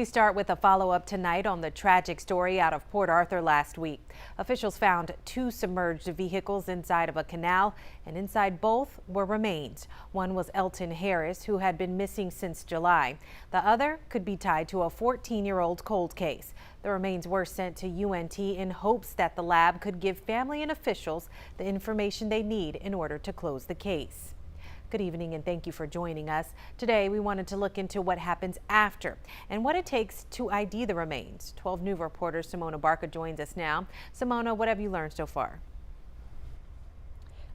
We start with a follow-up tonight on the tragic story out of Port Arthur last week. Officials found two submerged vehicles inside of a canal, and inside both were remains. One was Elton Harris, who had been missing since July. The other could be tied to a 14-year-old cold case. The remains were sent to UNT in hopes that the lab could give family and officials the information they need in order to close the case. Good evening and thank you for joining us. Today we wanted to look into what happens after and what it takes to ID the remains. 12 News reporter Simona Barca joins us now. Simona, what have you learned so far?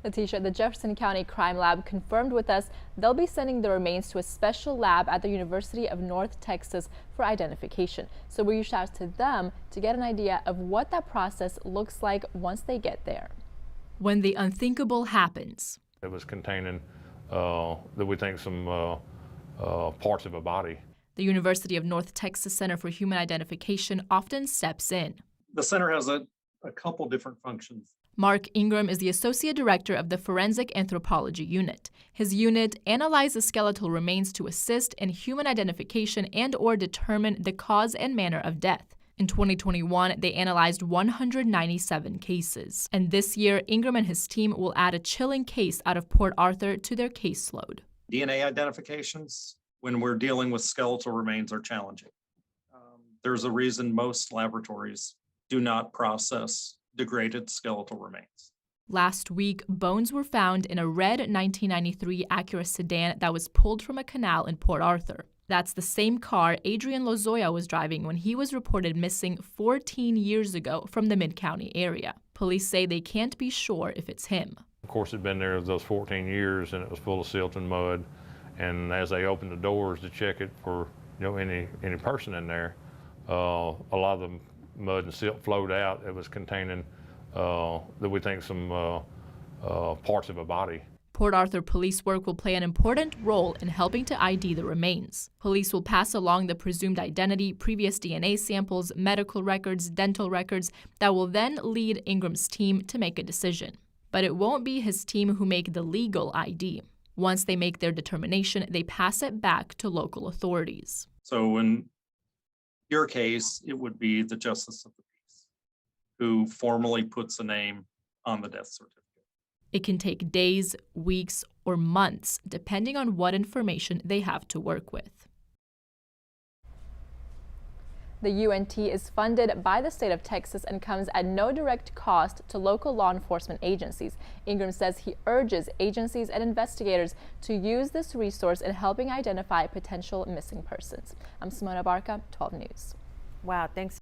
Letitia, the Jefferson County Crime Lab confirmed with us they'll be sending the remains to a special lab at the University of North Texas for identification. So we reached out to them to get an idea of what that process looks like once they get there. When the unthinkable happens. It was containing that we think some parts of a body. The University of North Texas Center for Human Identification often steps in. The center has a couple different functions. Mark Ingram is the Associate Director of the Forensic Anthropology Unit. His unit analyzes skeletal remains to assist in human identification and/or determine the cause and manner of death. In 2021, they analyzed 197 cases. And this year, Ingram and his team will add a chilling case out of Port Arthur to their caseload. DNA identifications, when we're dealing with skeletal remains, are challenging. There's a reason most laboratories do not process degraded skeletal remains. Last week, bones were found in a red 1993 Acura sedan that was pulled from a canal in Port Arthur. That's the same car Adrian Lozoya was driving when he was reported missing 14 years ago from the Mid-County area. Police say they can't be sure if it's him. Of course, it'd been there those 14 years and it was full of silt and mud. And as they opened the doors to check it for any person in there, a lot of the mud and silt flowed out. It was containing that we think some parts of a body. Port Arthur police work will play an important role in helping to ID the remains. Police will pass along the presumed identity, previous DNA samples, medical records, dental records that will then lead Ingram's team to make a decision. But it won't be his team who make the legal ID. Once they make their determination, they pass it back to local authorities. So in your case, it would be the Justice of the Peace who formally puts a name on the death certificate. It can take days, weeks, or months, depending on what information they have to work with. The UNT is funded by the state of Texas and comes at no direct cost to local law enforcement agencies. Ingram says he urges agencies and investigators to use this resource in helping identify potential missing persons. I'm Simona Barca, 12 News. Wow, thanks.